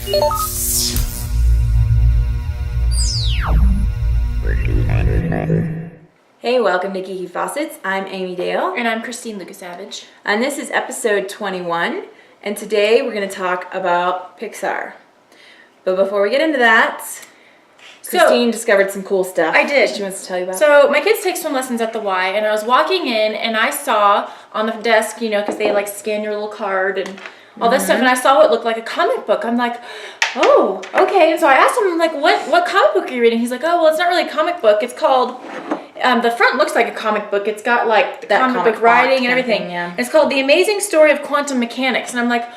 Hey, welcome to Geeky Faucets. I'm Amy Dale. And I'm Christine Lucas-Savage. And this is episode 21. And today we're going to talk about Pixar. But before we get into that, Christine discovered some cool stuff. I did. She wants to tell you about. So my kids take swim lessons at the Y, and I was walking in, and I saw on the desk, you know, because they like scan your little card and all this stuff, and I saw what looked like a comic book. I'm like, oh, okay. And so I asked him, like, what comic book are you reading? He's like, oh, well, it's not really a comic book. It's called, the front looks like a comic book. It's got like the comic book writing and everything. Yeah. It's called The Amazing Story of Quantum Mechanics. And I'm like,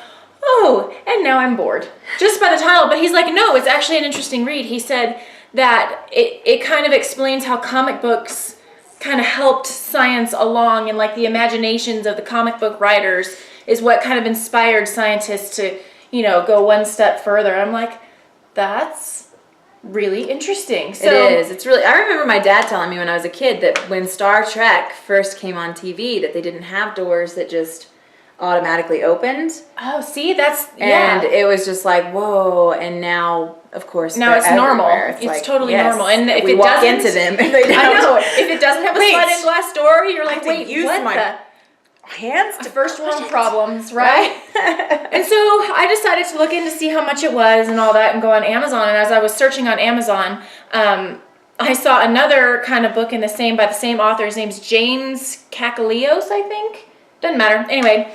oh, and now I'm bored. Just by the title. But he's like, no, it's actually an interesting read. He said that it kind of explains how comic books kind of helped science along, and like the imaginations of the comic book writers is what kind of inspired scientists to, you know, go one step further. I'm like, that's really interesting. So, it is. It's really, I remember my dad telling me when I was a kid that when Star Trek first came on TV that they didn't have doors that just automatically opened. Oh, see, that's, and it was just like, whoa. And now, of course, now it's normal. It's like, totally normal. And if we it walk doesn't, into them, if they don't, I know. If it doesn't have a sliding glass door, you're like, wait, use what my the hands to first world problems, right? And so I decided to look in to see how much it was and all that, and go on Amazon. And as I was searching on Amazon, I saw another kind of book by the same author. His name's James Kakalios, I think. Doesn't matter. Anyway,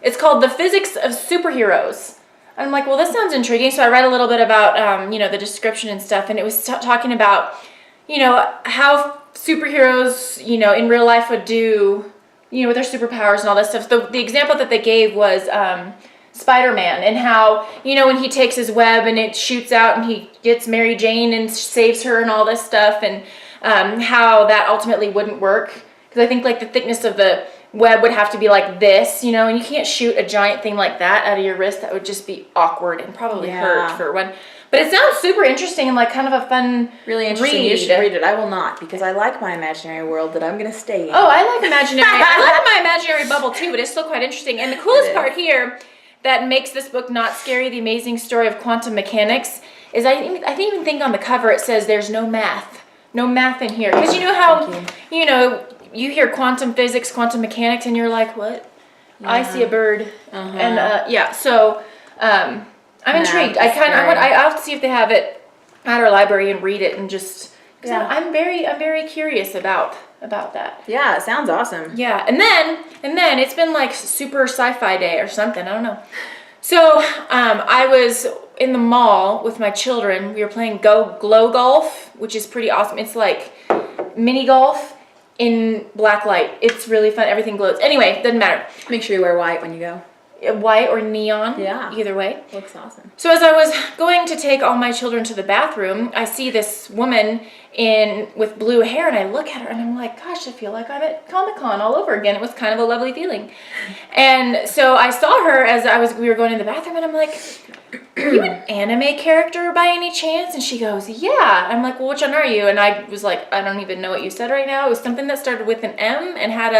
it's called The Physics of Superheroes. And I'm like, well, this sounds intriguing. So I read a little bit about, you know, the description and stuff, and it was talking about, you know, how superheroes, you know, in real life would do, you know, with their superpowers and all that stuff. The example that they gave was Spider-Man, and how, you know, when he takes his web and it shoots out and he gets Mary Jane and saves her and all this stuff, and how that ultimately wouldn't work. Because I think like the thickness of the web would have to be like this, you know, and you can't shoot a giant thing like that out of your wrist. That would just be awkward and probably hurt for one. But it sounds super interesting and like kind of a fun really interesting. read. You should read it. I will not, because I like my imaginary world that I'm going to stay in. Oh, I like imaginary. I like my imaginary bubble too, but it's still quite interesting. And the coolest part here that makes this book not scary, The Amazing Story of Quantum Mechanics, is I even think on the cover it says there's no math. No math in here. Because you know how, you know, you hear quantum physics, quantum mechanics, and you're like, what? Yeah. I see a bird. And so I'm intrigued. I'll have to see if they have it at our library and read it, and just, because I'm very curious about that. Yeah, it sounds awesome. Yeah, and then it's been like super sci-fi day or something, I don't know. So I was in the mall with my children. We were playing glow golf, which is pretty awesome. It's like mini golf in black light. It's really fun. Everything glows. Anyway, doesn't matter. Make sure you wear white when you go. White or neon. Yeah. Either way. Looks awesome. So as I was going to take all my children to the bathroom, I see this woman with blue hair, and I look at her and I'm like, gosh, I feel like I'm at Comic-Con all over again. It was kind of a lovely feeling. And so I saw her as we were going to the bathroom, and I'm like, are you an anime character by any chance? And she goes, yeah. I'm like, well, which one are you? And I was like, I don't even know what you said right now. It was something that started with an M and had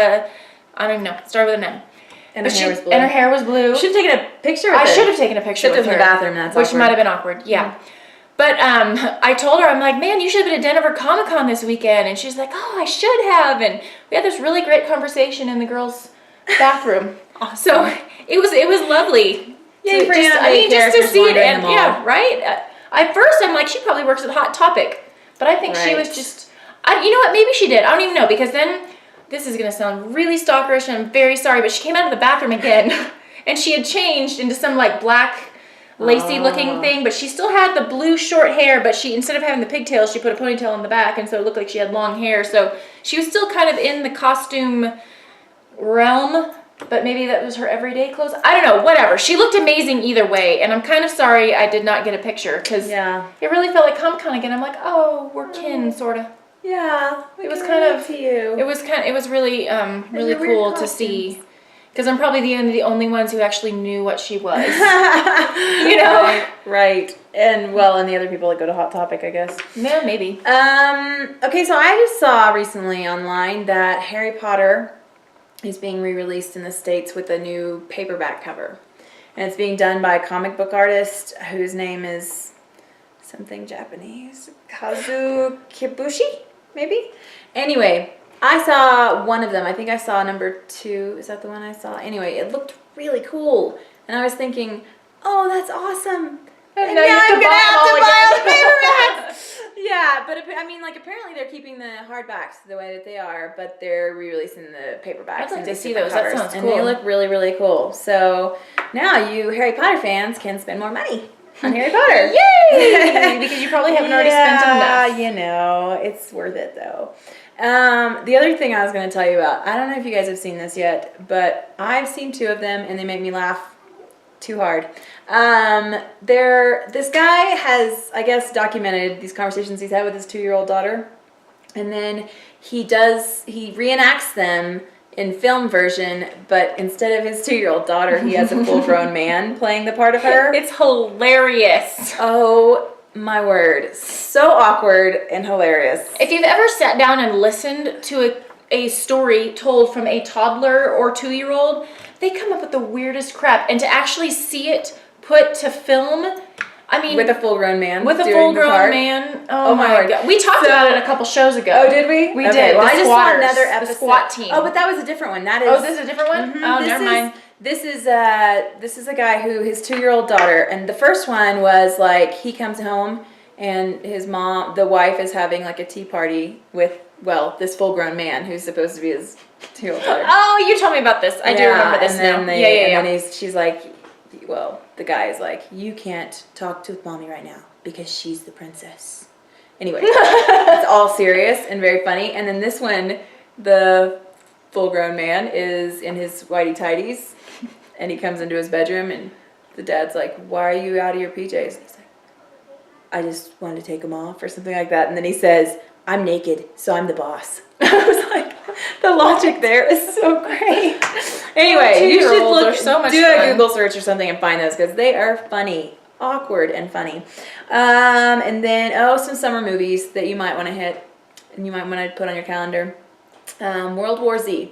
I don't even know, started with an M. And her hair was blue. And her hair was blue. Should have taken a picture with her. I should have taken a picture with her. in the bathroom, that's which awkward. might have been awkward, yeah. But I told her, I'm like, man, you should have been at Denver Comic-Con this weekend. And she's like, oh, I should have. And we had this really great conversation in the girls' bathroom. Awesome. So it was lovely. Yay for just to see it. And yeah, right? At first, I'm like, she probably works at Hot Topic. But I think she was just, you know what, maybe she did. I don't even know, because then, this is going to sound really stalkerish, and I'm very sorry, but she came out of the bathroom again, and she had changed into some like black, lacy looking thing, but she still had the blue short hair, but she, instead of having the pigtails, she put a ponytail in the back, and so it looked like she had long hair. So she was still kind of in the costume realm, but maybe that was her everyday clothes. I don't know, whatever. She looked amazing either way, and I'm kind of sorry I did not get a picture, because it really felt like Comic-Con again. I'm like, oh, we're kin, sort of. Yeah, it was kind of you. It was really really cool to see, because I'm probably the only ones who actually knew what she was. You know, right. And and the other people that go to Hot Topic, I guess. Yeah, maybe. Okay, so I just saw recently online that Harry Potter is being re-released in the States with a new paperback cover. and it's being done by a comic book artist whose name is something Japanese, Kazu Kibushi, maybe. Anyway, I saw one of them. I think I saw number 2. Is that the one I saw? Anyway, it looked really cool, and I was thinking, oh, that's awesome. And now I'm gonna have to buy all the paperbacks. Yeah, but I mean, like, apparently they're keeping the hardbacks the way that they are, but they're re-releasing the paperbacks. I'd like and to see different those. That covers, sounds and cool. they look really, really cool. So now you Harry Potter fans can spend more money on Harry Potter. Yay! Because you probably haven't already spent enough. You know, it's worth it though. The other thing I was going to tell you about, I don't know if you guys have seen this yet, but I've seen 2 of them and they make me laugh too hard. This guy has, I guess, documented these conversations he's had with his 2-year-old daughter, and then he reenacts them in film version, but instead of his 2-year-old daughter, he has a full-grown man playing the part of her. It's hilarious. Oh my word. So awkward and hilarious. If you've ever sat down and listened to a story told from a toddler or 2-year-old, they come up with the weirdest crap. And to actually see it put to film, I mean... With a full-grown man. With a full-grown man. Oh my word. God. We talked about it a couple shows ago. Oh, did we? We did. Well, The I just squatters, saw another episode. The SWAT team. Oh, but that was a different one. That is... Oh, this is a different one? Mm-hmm. Oh, never mind. This is a guy who, his 2-year-old daughter, and the first one was like, he comes home and his mom, the wife, is having like a tea party with, well, this full-grown man who's supposed to be his 2-year-old daughter. Oh, you told me about this. I do remember this now. And then she's like, well, the guy is like, you can't talk to mommy right now because she's the princess. Anyway, it's all serious and very funny. And then this one, the full-grown man is in his whitey tighties, and he comes into his bedroom, and the dad's like, why are you out of your PJs? And he's like, I just wanted to take them off or something like that. And then he says, I'm naked, so I'm the boss. I was like, the logic there is so great. Anyway, you should look, do a Google search or something and find those because they are funny, awkward and funny. And then, some summer movies that you might want to hit and you might want to put on your calendar. World War Z.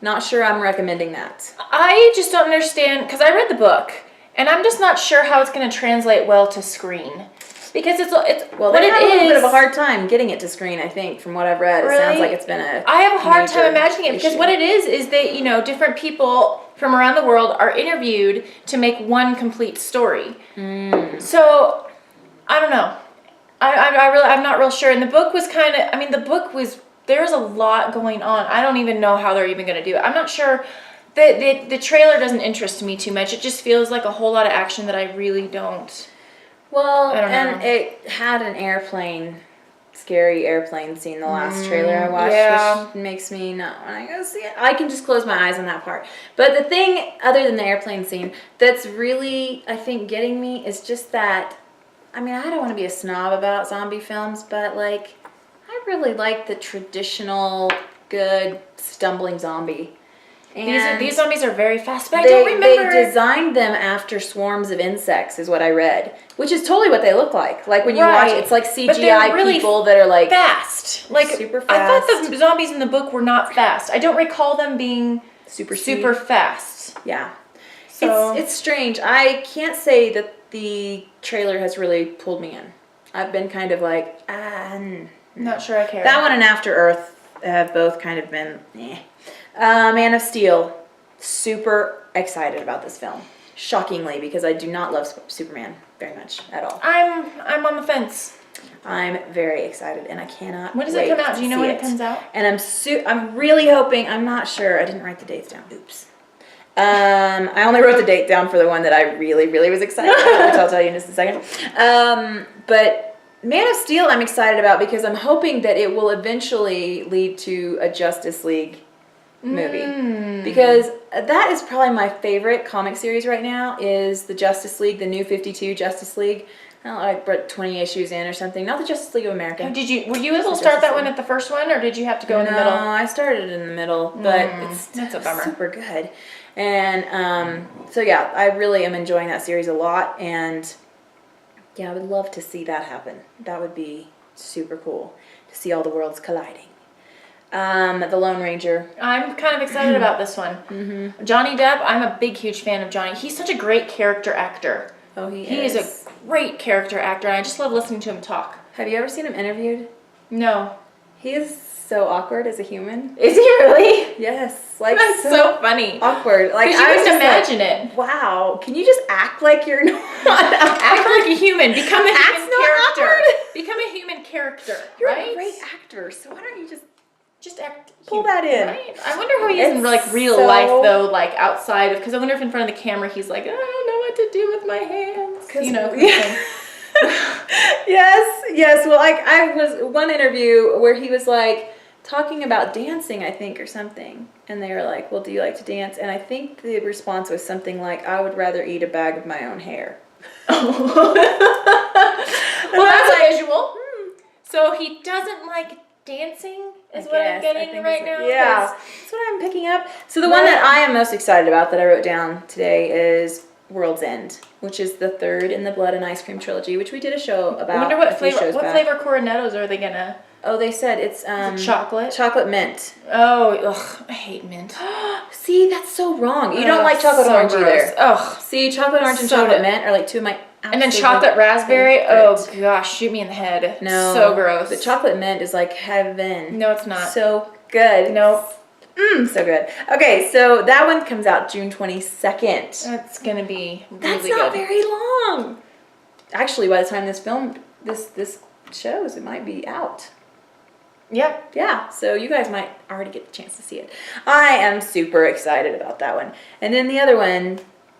Not sure I'm recommending that. I just don't understand, because I read the book, and I'm just not sure how it's going to translate well to screen. Because it's well, they have a little bit of a hard time getting it to screen, I think, from what I've read. It sounds like it's been I have a hard time imagining it, because what it is they, different people from around the world are interviewed to make one complete story. So, I don't know. I'm not real sure. And the book was there's a lot going on. I don't even know how they're even going to do it. I'm not sure. The trailer doesn't interest me too much. It just feels like a whole lot of action that I really don't. Well, and it had an scary airplane scene, the last trailer I watched, which makes me not want to go see it. I can just close my eyes on that part. But the thing, other than the airplane scene, that's really, I think, getting me is just that, I mean, I don't want to be a snob about zombie films, but, like, I really like the traditional, good, stumbling zombie. And these zombies are very fast, but I don't remember. They designed them after swarms of insects, is what I read, which is totally what they look like. Like when you watch it, it's like CGI really people that are like fast, like super fast. I thought the zombies in the book were not fast. I don't recall them being super fast. Yeah, so it's strange. I can't say that the trailer has really pulled me in. I've been kind of like, not sure I care. That one and After Earth have both kind of been, Man of Steel, super excited about this film. Shockingly, because I do not love Superman very much at all. I'm on the fence. I'm very excited, and I cannot. When does it come out? Do you know when it comes out? And I'm really hoping. I'm not sure. I didn't write the dates down. Oops. I only wrote the date down for the one that I really, really was excited about, which I'll tell you in just a second. But Man of Steel, I'm excited about because I'm hoping that it will eventually lead to a Justice League movie, because that is probably my favorite comic series right now is the Justice League, the New 52 Justice League. I don't know, like 20 issues in or something. Not the Justice League of America. Were you able to start that one at the first one, or did you have to go in the middle? No, I started in the middle, but that's a bummer. Super good. And so yeah, I really am enjoying that series a lot, and yeah, I would love to see that happen. That would be super cool to see all the worlds colliding. The Lone Ranger. I'm kind of excited about this one. Mm-hmm. Johnny Depp, I'm a big, huge fan of Johnny. He's such a great character actor. Oh, he is a great character actor, and I just love listening to him talk. Have you ever seen him interviewed? No. He is so awkward as a human. Is he really? Yes. Like, that's so funny. Awkward. Like, you can imagine it. Wow. Can you just act like you're not act like a human. Become a human character. Awkward. Become a human character. You're right? a great actor, so why don't you just act pull that in? Right? I wonder how he is in like real life though, like outside of, because I wonder if in front of the camera he's like, I don't know what to do with my hands. You know. Yeah. Yes. Well, like I was one interview where he was like talking about dancing, I think, or something, and they were like, "Well, do you like to dance?" And I think the response was something like, "I would rather eat a bag of my own hair." Well, that's a visual. So he doesn't like dancing, is what I'm getting right now. Yeah, that's what I'm picking up. So the one that I am most excited about that I wrote down today is World's End, which is the third in the Blood and Ice Cream trilogy, which we did a show about. I wonder what flavor. What flavor Coronettos are they gonna? Oh, they said it's chocolate. Chocolate mint. Oh, ugh, I hate mint. See, that's so wrong. You don't like chocolate orange either. Ugh. See, chocolate orange and chocolate mint are like two of my. And then chocolate raspberry. Oh gosh, shoot me in the head. No, so gross. The chocolate mint is like heaven. No, it's not. So good. Nope. So good. Okay, so that one comes out June 22nd. That's gonna be really That's not very long. Actually, by the time this shows, it might be out. Yep. Yeah, so you guys might already get the chance to see it. I am super excited about that one. And then the other one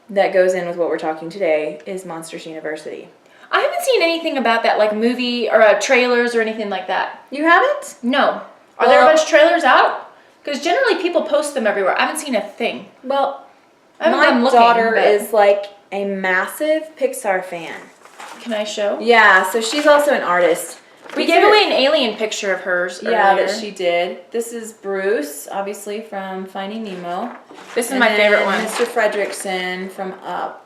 that goes in with what we're talking today is Monsters University. I haven't seen anything about that, like movie or trailers or anything like that. You haven't? No. Are there a bunch of trailers out? Because generally people post them everywhere. I haven't seen a thing. Well, my daughter is like a massive Pixar fan. Can I show? Yeah, so she's also an artist. We gave away an alien picture of hers earlier. Yeah, that she did. This is Bruce, obviously from Finding Nemo. This is my favorite one. Mr. Fredricksen from Up.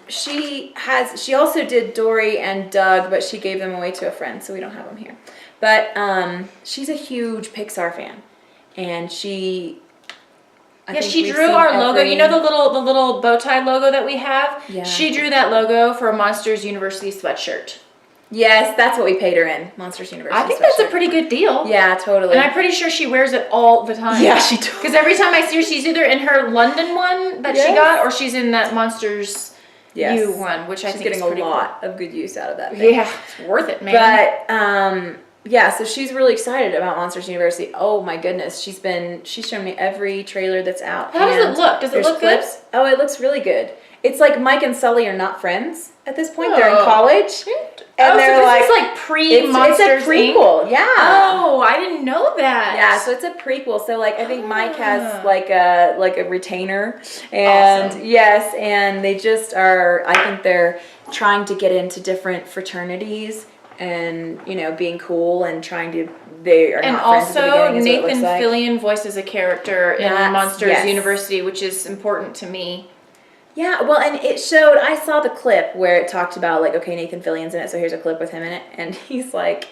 She also did Dory and Doug, but she gave them away to a friend, so we don't have them here. But she's a huge Pixar fan, and she drew our logo. You know the little bow tie logo that we have? Yeah. She drew that logo for a Monsters University sweatshirt. Yes, that's what we paid her in, Monsters University. I think that's a pretty good deal. Yeah, totally. And I'm pretty sure she wears it all the time. Yeah, she does. Because every time I see her, she's either in her London one that she got, or she's in that Monsters U one, which I think is pretty cool. She's getting a lot of good use out of that thing. Yeah, it's worth it, man. But, so she's really excited about Monsters University. Oh my goodness, she's shown me every trailer that's out. How does it look? Does it look good? Oh, it looks really good. It's like Mike and Sully are not friends at this point. They're in college. And they're so this is like pre-Monsters It's a prequel, yeah. Oh, I didn't know that. Yeah, so it's a prequel. So like I think Mike has like a retainer, and yes, and they just are. I think they're trying to get into different fraternities, and being cool and trying to. They are not friends at the beginning. And also, Nathan Fillion voices a character in Monsters University, which is important to me. Yeah, well, and it showed, I saw the clip where it talked about, like, okay, Nathan Fillion's in it, so here's a clip with him in it, and he's like,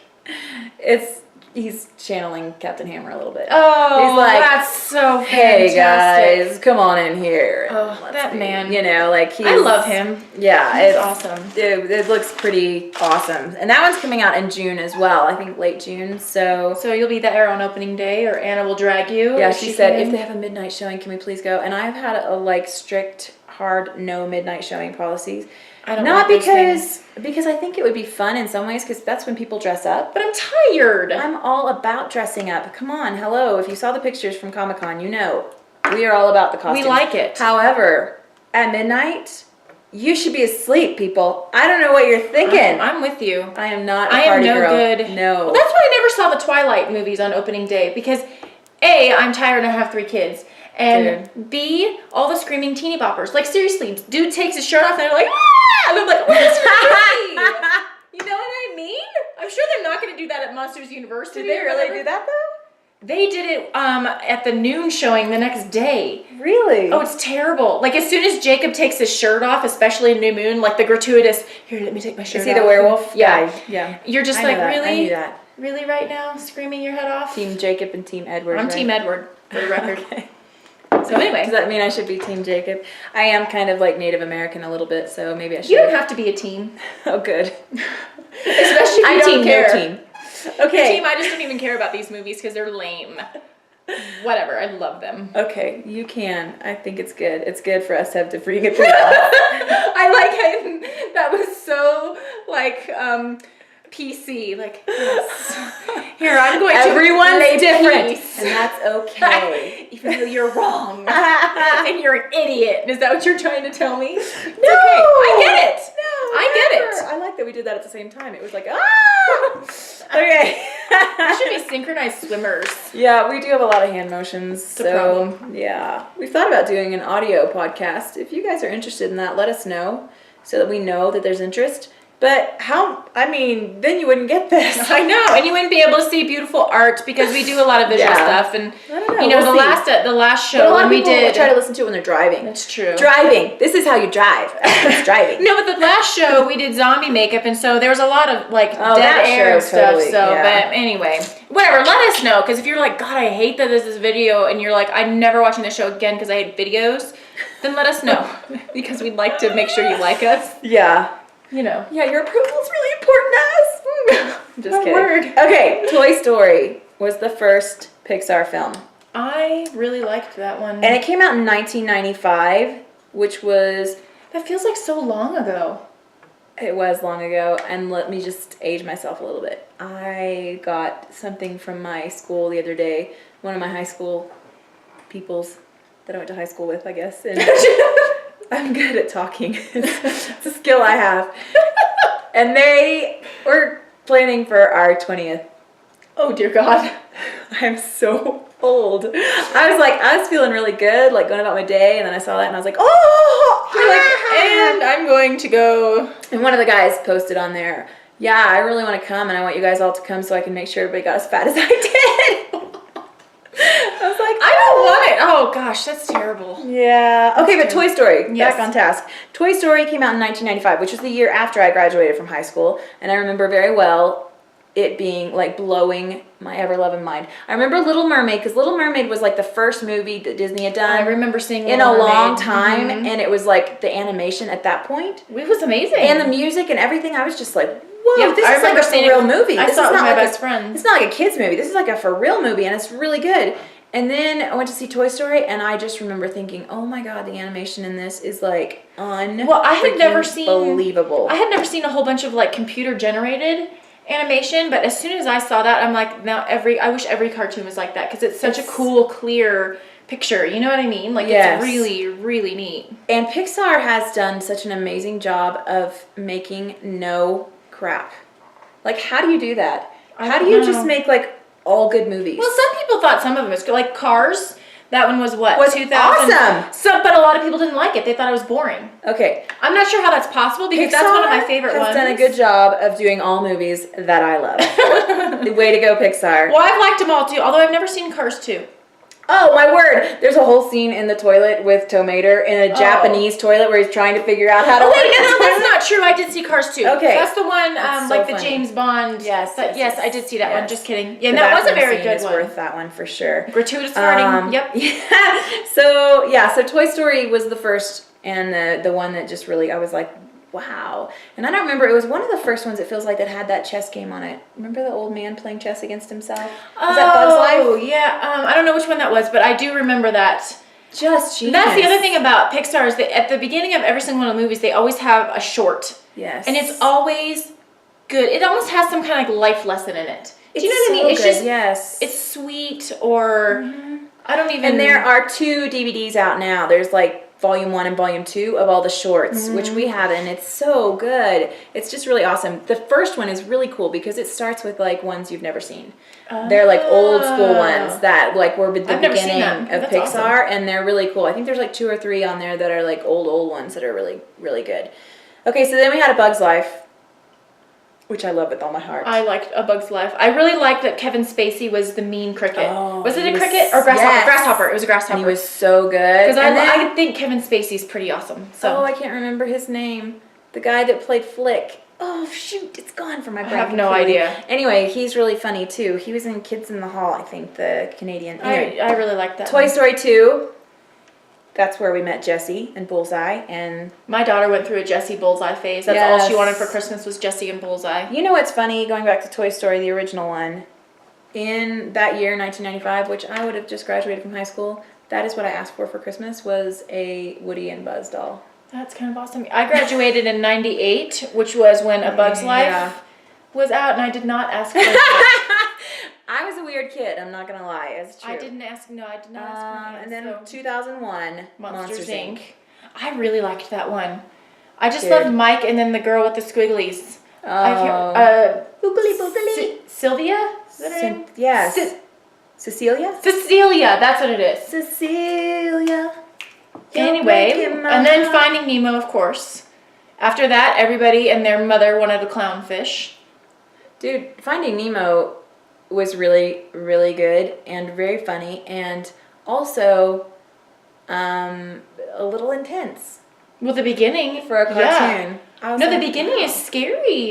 he's channeling Captain Hammer a little bit. Oh, he's like, that's so fantastic. Hey, guys, come on in here. That man. Like, I love him. Yeah. It's awesome. It looks pretty awesome. And that one's coming out in June as well, I think late June, so you'll be there on opening day, or Anna will drag you? Yeah, she said, if they have a midnight showing, can we please go? And I've had a strict... hard no midnight showing policies. I don't Not because I think it would be fun in some ways, because that's when people dress up. But I'm tired. I'm all about dressing up. Come on, hello. If you saw the pictures from Comic-Con, we are all about the costumes. We like it. However, at midnight, you should be asleep, people. I don't know what you're thinking. I'm with you. I am not a party girl. Good. No. Well, that's why I never saw the Twilight movies on opening day, because A, I'm tired and I have 3 kids. And B, all the screaming teeny boppers. Like, seriously, dude takes his shirt off and they're like, ah! And I'm like, what is wrong? You know what I mean? I'm sure they're not going to do that at Monsters University. Did they really do that, though? They did it at the noon showing the next day. Really? Oh, it's terrible. Like, as soon as Jacob takes his shirt off, especially in New Moon, like the gratuitous, here, let me take my shirt off. Is he the werewolf? Yeah. Yeah. You're just like, really? I knew that. really right now, screaming your head off? Team Jacob and Team Edward. I'm right? Team Edward, for the record. Okay. So anyway. Does that mean I should be Team Jacob? I am kind of like Native American a little bit, so maybe I should. You don't have to be a team. Oh, good. Especially if you don't care. Team. Okay. Team, I just don't even care about these movies because they're lame. Whatever, I love them. Okay, you can. I think it's good. It's good for us to have differing opinions. I like how that was so like PC. Like, yes. Here, I'm going Everyone's to lay different, peace. and that's okay. Even though you're wrong. And you're an idiot. Is that what you're trying to tell me? It's No! okay. I get it. No, I get never. it. I like that we did that at the same time. It was like, ah! Okay. We should be synchronized swimmers. Yeah, we do have a lot of hand motions. It's a so, problem. yeah. We've thought about doing an audio podcast. If you guys are interested in that, let us know so that we know that there's interest. But then you wouldn't get this. I know, and you wouldn't be able to see beautiful art because we do a lot of visual stuff, and I don't know. you know We'll the last but show a lot when of we people did. try to listen to it when they're driving. That's true. Driving. This is how you drive. It's driving. No, but the last show we did zombie makeup, and so there was a lot of like Oh, dead that air show and stuff. totally, So, yeah. but anyway, whatever. Let us know because if you're like, God, I hate that this is video, and you're like, I'm never watching the show again because I hate videos, then let us know because we'd like to make sure you like us. Yeah. You know. Yeah, your approval is really important to us. I'm just My kidding. word. Okay, Toy Story was the first Pixar film. I really liked that one. And it came out in 1995, which was... That feels like so long ago. It was long ago, and let me just age myself a little bit. I got something from my school the other day, one of my high school peoples that I went to high school with, I guess. And I'm good at talking. It's a skill I have. And they were planning for our 20th. Oh, dear God. I'm so old. I was feeling really good, like going about my day, and then I saw that and I was like, oh! You're like, and I'm going to go. And one of the guys posted on there, yeah, I really want to come and I want you guys all to come so I can make sure everybody got as fat as I did. I was like, I don't want it. Oh, gosh, that's terrible. yeah. Okay, but Toy Story, Yes. back on task. Toy Story came out in 1995, which was the year after I graduated from high school, and I remember very well it being like blowing my ever-loving mind. I remember Little Mermaid, because Little Mermaid was like the first movie that Disney had done I remember seeing in Little a long Mermaid. time, Mhm. and it was like the animation at that point, It was amazing. and the music and everything. I was just like, whoa, Yep, this I is like remember a for seeing it- real movie. I This saw is it with not my like best friend. It's not like a kid's movie. This is like a for real movie, and it's really good. And then I went to see Toy Story, and I just remember thinking, oh my God, the animation in this is like Well, I had never seen- believable. I had never seen a whole bunch of like computer generated animation, but as soon as I saw that, I'm like, now I wish every cartoon was like that because it's such a cool, clear picture. You know what I mean? Like Yes. it's really, really neat. And Pixar has done such an amazing job of making no crap. Like, how do you do that? I How do don't you know. just make like all good movies? Well, some people thought some of them was good. Like Cars, that one was what? Was 2000? awesome. So, but a lot of people didn't like it. They thought it was boring. Okay. I'm not sure how that's possible because that's one of my favorite has ones. done a good job of doing all movies that I love. Way to go, Pixar. Well, I've liked them all too, although I've never seen Cars 2. Oh, my word. There's a whole scene in the toilet with Tomater in a Japanese toilet where he's trying to figure out how to Oh, work wait, the no, toilet. that's not true. I did see Cars 2. Okay. That's the one, That's so like the funny. James Bond. Yes, But yes, yes, I did see that one. yes. Just kidding. Yeah, The that was a bathroom very scene good is one. worth that one for sure. Gratuitous farting. Yep. Yeah. So Toy Story was the first and the one that just really, I was like, wow. And I don't remember, it was one of the first ones, it feels like, that had that chess game on it. Remember the old man playing chess against himself? Was that Bug's Life? Oh, yeah. I don't know which one that was, but I do remember that. Just genius. That's the other thing about Pixar is that at the beginning of every single one of the movies, they always have a short. Yes. And it's always good. It almost has some kind of like life lesson in it. Do you know what I mean? It's just, yes. it's sweet or I don't even. And there are 2 DVDs out now. There's like Volume 1 and Volume 2 of all the shorts, which we have, and it's so good. It's just really awesome. The first one is really cool because it starts with like ones you've never seen. They're like old school ones that like were the I've never seen beginning them. of That's Pixar, and they're really cool. I think there's like 2 or 3 on there that are like old ones that are really, really good. Okay, so then we had A Bug's Life, which I love with all my heart. I liked A Bug's Life. I really liked that Kevin Spacey was the mean cricket. Oh, was it he a was- cricket or grasshopper? yes. Grasshopper. It was a grasshopper. And he was so good. Because And then- I think Kevin Spacey's pretty awesome. So Oh, I can't remember his name. The guy that played Flick Oh, shoot, it's gone from my brain. I have no completely. idea. Anyway, he's really funny, too. He was in Kids in the Hall, I think, the Canadian. Anyway, I really like that. Toy Story 2. That's where we met Jessie and Bullseye. And my daughter went through a Jessie Bullseye phase. That's all she wanted for Christmas was Jessie and Bullseye. You know what's funny? Going back to Toy Story, the original one, in that year, 1995, which I would have just graduated from high school, that is what I asked for Christmas, was a Woody and Buzz doll. That's kind of awesome. I graduated in 98, which was when A Bug's Life was out, and I did not ask for it. I was a weird kid, I'm not gonna lie. It's true. I did not ask for it. And then 2001, Monsters Inc. I really liked that one. I just loved Mike and then the girl with the squigglies. Boogly boogly. Sylvia? Is that her name? Yes. Cecilia? Cecilia, that's what it is. Cecilia. Anyway, and then Finding Nemo, of course. After that, everybody and their mother wanted a clownfish. Dude, Finding Nemo was really, really good and very funny and also a little intense. Well, the beginning. For a cartoon. Yeah. No, the beginning is scary.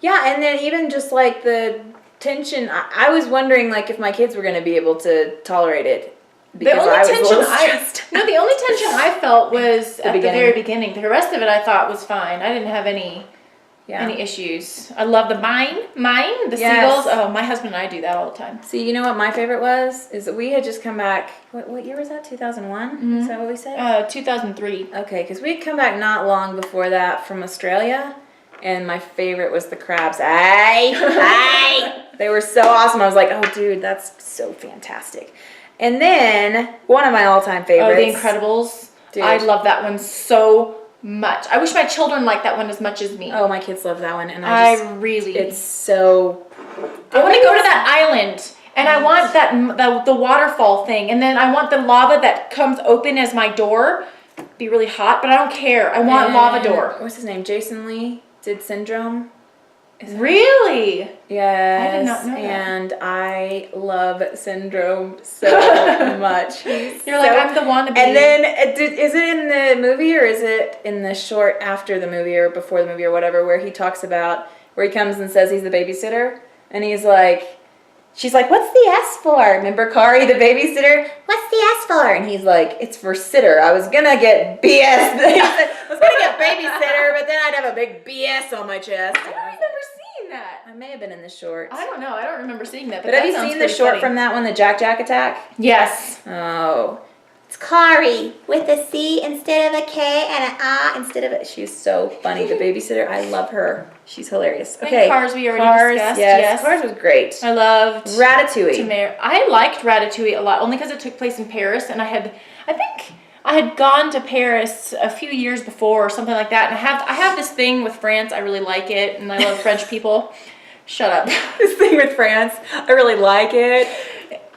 Yeah, and then even just like the tension, I was wondering like if my kids were going to be able to tolerate it. Because the only I was tension a little stressed. the only tension I felt was at the very beginning. The rest of it I thought was fine. I didn't have any issues. I love the mine, the seagulls. Oh, my husband and I do that all the time. See, you know what my favorite was? Is that we had just come back, what year was that, 2001? Mm-hmm. Is that what we said? 2003. Okay, because we had come back not long before that from Australia, and my favorite was the crabs. Hey! They were so awesome. I was like, oh, dude, that's so fantastic. And then, one of my all-time favorites. Oh, The Incredibles. Dude. I love that one so much. I wish my children liked that one as much as me. Oh, my kids love that one. And it's so... I want to go to that island. And I want the waterfall thing. And then I want the lava that comes open as my door. Be really hot, but I don't care. I want lava door. What's his name? Jason Lee did Syndrome. Really? Yes. I did not know that. And I love Syndrome so much. You're like, I'm the wannabe. And then, is it in the movie or is it in the short after the movie or before the movie or whatever, where he talks about, where he comes and says he's the babysitter? And he's like, she's like, what's the S for? Remember Kari, the babysitter? What's the S for? And he's like, it's for sitter. I was going to get BS. He said, I was going to get babysitter, but then I'd have a big BS on my chest. I don't remember seeing that. I may have been in the short. I don't know. I don't remember seeing that. But have you seen the short from that one, the Jack Jack attack? Yes. Oh. It's Kari with a C instead of a K and an A instead of a... She's so funny. The babysitter, I love her. She's hilarious. Okay. And Cars we already discussed. Yes. Cars was great. I loved... Ratatouille. I liked Ratatouille a lot, only because it took place in Paris, and I think I had gone to Paris a few years before or something like that, and I have this thing with France. I really like it, and I love French people. Shut up. This thing with France, I really like it.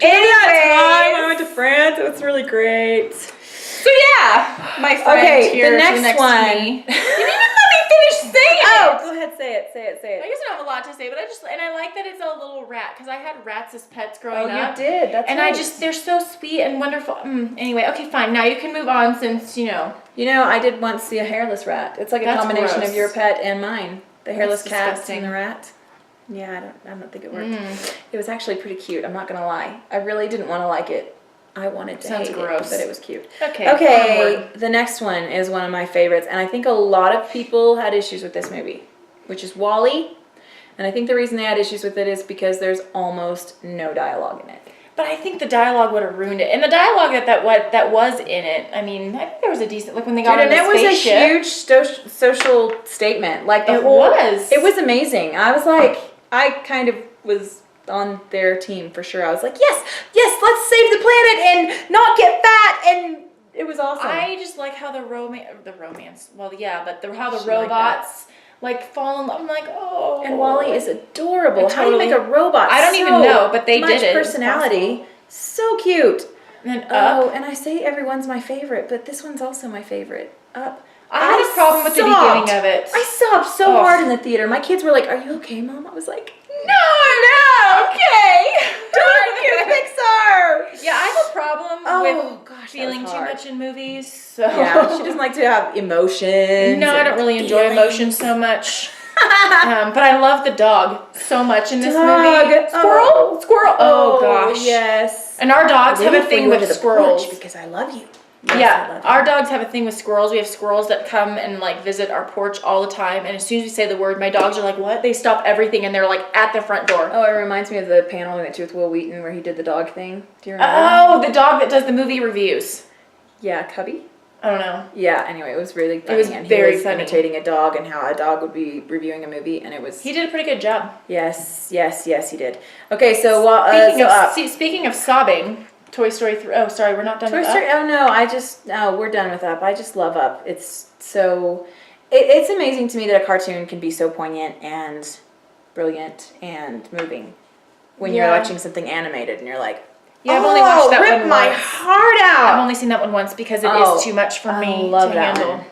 Anytime I went to France, it was really great. So yeah, my friend here the next one. to me. You didn't even let me finish saying it. Oh, go ahead, say it. I guess I don't have a lot to say, but I like that it's a little rat, because I had rats as pets growing up. Oh, you did. That's and nice. they're so sweet and wonderful. Anyway, okay, fine. Now you can move on since, You know, I did once see a hairless rat. It's like a combination of your pet and mine. The hairless cat and the rat. Yeah, I don't think it worked. It was actually pretty cute. I'm not gonna lie. I really didn't want to like it. I wanted to hate it, but it was cute. Okay. The next one is one of my favorites, and I think a lot of people had issues with this movie, which is WALL-E. And I think the reason they had issues with it is because there's almost no dialogue in it. But I think the dialogue would have ruined it. And the dialogue that was in it, I mean, I think there was a decent, like when they got on the spaceship. And it was a huge social statement. Like it was amazing. I was like, I kind of was on their team for sure. I was like, yes, let's save the planet and not get fat, and it was awesome. I just like how the romance. Well, yeah, but how the robots like fall in love. I'm like, oh. And WALL-E is adorable. How do you make a robot? I don't even know, but they did it. Much personality, so cute. And and I say everyone's my favorite, but this one's also my favorite. Up. I had a problem with the beginning of it. I sobbed so hard in the theater. My kids were like, "Are you okay, Mom?" I was like, No, okay. Darn you, Pixar! Yeah, I have a problem with feeling too much in movies. So yeah, she doesn't like to have emotions. No, I don't really enjoy emotions so much. But I love the dog so much in this Dog. movie. Squirrel. Oh gosh. Yes. And our dogs have a thing with squirrels. Because I love you. Yes, yeah, our dogs have a thing with squirrels. We have squirrels that come and like visit our porch all the time. And as soon as we say the word, my dogs are like, "What?" They stop everything and they're like at the front door. Oh, it reminds me of the panel we went to with Will Wheaton where he did the dog thing. Do you remember? Oh, the dog that does the movie reviews. Yeah, Cubby. I don't know. Yeah. Anyway, it was really funny. It was and very he was funny. imitating a dog and how a dog would be reviewing a movie, and it was. He did a pretty good job. Yes, he did. Okay, so speaking of sobbing. Toy Story 3. Oh, sorry, we're not done with Story. Up? Oh, no, we're done with Up. I just love Up. It's so... It's amazing to me that a cartoon can be so poignant and brilliant and moving when you're watching something animated and you're like, yeah, I've only watched that rip one my once. heart out. I've only seen that one once because it is too much for me to handle.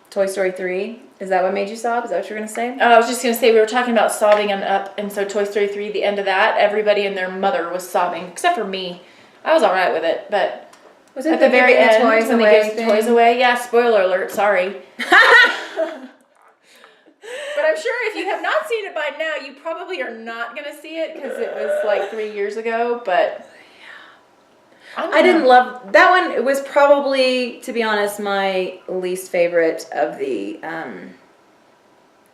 Toy Story 3. Is that what made you sob? Is that what you were going to say? I was just going to say, we were talking about sobbing on Up, and so Toy Story 3, the end of that, everybody and their mother was sobbing, except for me. I was all right with it, but was it at the very end toys when they give toys away? Yeah, spoiler alert, sorry. But I'm sure if you have not seen it by now, you probably are not going to see it because it was like 3 years ago, but... I didn't love... That one, it was probably, to be honest, my least favorite of the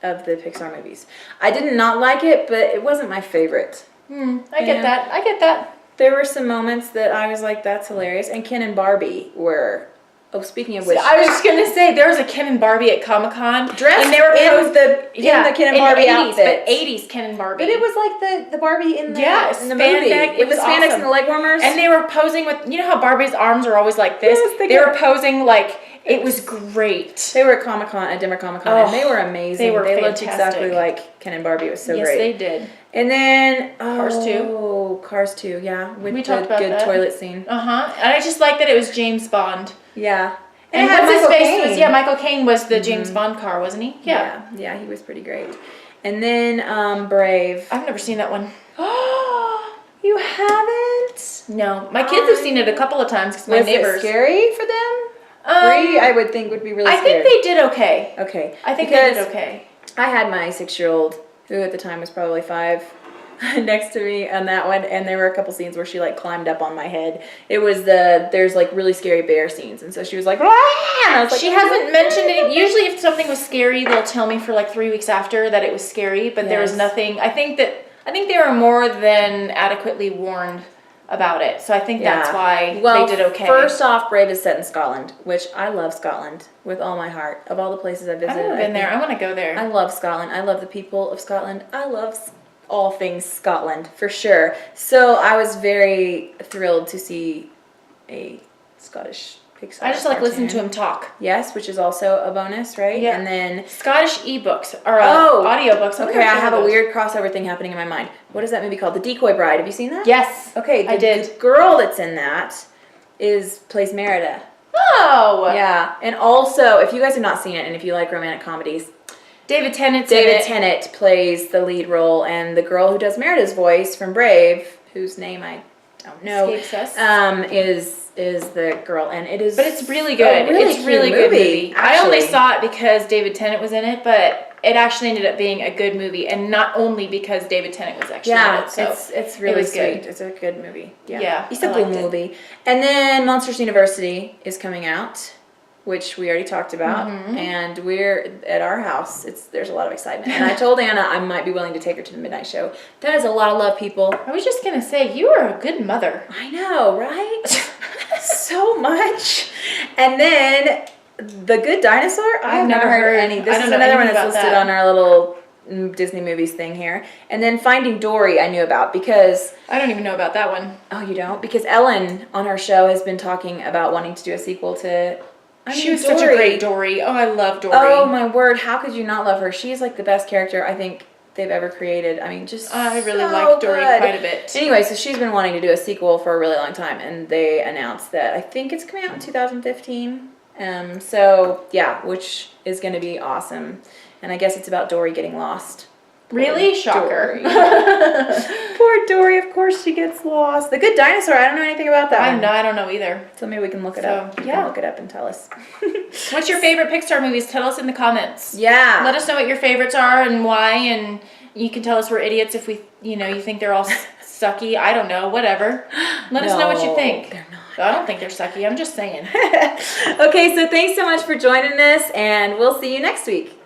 Pixar movies. I did not like it, but it wasn't my favorite. I get that. There were some moments that I was like, that's hilarious. And Ken and Barbie were... Oh, speaking of which... I was just going to say, there was a Ken and Barbie at Comic-Con. Dressed and they were in the Ken and Barbie 80s, outfit. But 80s Ken and Barbie. But it was like the Barbie in the, in the movie. It was spandex awesome. and the leg warmers. And they were posing with... You know how Barbie's arms are always like this? Yes, they were posing like... It was great. They were at Denver Comic Con, and they were amazing. They fantastic. looked exactly like Ken and Barbie. It was so great. Yes, they did. And then Cars 2. Cars 2, yeah. With we the talked about good that. toilet scene. And I just like that it was James Bond. Yeah. And what's his face was Michael Caine was the James Bond car, wasn't he? Yeah, he was pretty great. And then Brave. I've never seen that one. You haven't? No, my kids have seen it a couple of times because my neighbors. Was it scary for them? Bree, I would think would be really scary. I think they did okay. Okay. I think they did okay. I had my 6-year-old, who at the time was probably 5, next to me on that one, and there were a couple scenes where she like climbed up on my head. It was there's like really scary bear scenes, and so she was like, ah! And I was like, she hasn't mentioned it. Usually if something was scary, they'll tell me for like 3 weeks after that it was scary, but there was nothing. I think they were more than adequately warned about it. So I think that's why they did okay. First off, Brave is set in Scotland, which I love Scotland with all my heart. Of all the places I've visited, I've never been there. I want to go there. I love Scotland. I love the people of Scotland. I love all things Scotland, for sure. So I was very thrilled to see a Scottish Pixar I just like listening to him talk. Yes, which is also a bonus, right? Yeah. And then Scottish ebooks or audiobooks. Okay, I have a weird crossover thing happening in my mind. What is that movie called? The Decoy Bride. Have you seen that? Yes. Okay, I did. The girl that's in that plays Merida. Oh. Yeah, and also if you guys have not seen it, and if you like romantic comedies, David Tennant plays the lead role, and the girl who does Merida's voice from Brave, whose name I don't know, escapes us. Is the girl, and it is. But it's really good. It's really good movie. I only saw it because David Tennant was in it, but it actually ended up being a good movie, and not only because David Tennant was actually in it. So it's really sweet. good. It's a good movie. Yeah, it's a good movie. And then Monsters University is coming out, which we already talked about, and we're at our house. There's a lot of excitement, and I told Anna I might be willing to take her to the midnight show. That is a lot of love, people. I was just gonna say you are a good mother. I know, right? So much. And then The Good Dinosaur. I've never heard any. This is another one that's listed on our little Disney movies thing here. And then Finding Dory I knew about because... I don't even know about that one. Oh, you don't? Because Ellen on her show has been talking about wanting to do a sequel to... She was such a great Dory. Oh, I love Dory. Oh, my word. How could you not love her? She's like the best character I think they've ever created. I mean, just I really like Dory quite a bit. Anyway, so she's been wanting to do a sequel for a really long time, and they announced that I think it's coming out in 2015. So, yeah, which is going to be awesome. And I guess it's about Dory getting lost. Really? Shocker. Dory. Poor Dory, of course she gets lost. The Good Dinosaur, I don't know anything about that one. I don't know either. So maybe we can look it up. You yeah. can look it up and tell us. What's your favorite Pixar movies? Tell us in the comments. Yeah. Let us know what your favorites are and why, and you can tell us we're idiots if we, you think they're all sucky. I don't know, whatever. Let us know what you think. They're not. I don't think they're sucky. I'm just saying. Okay, so thanks so much for joining us, and we'll see you next week.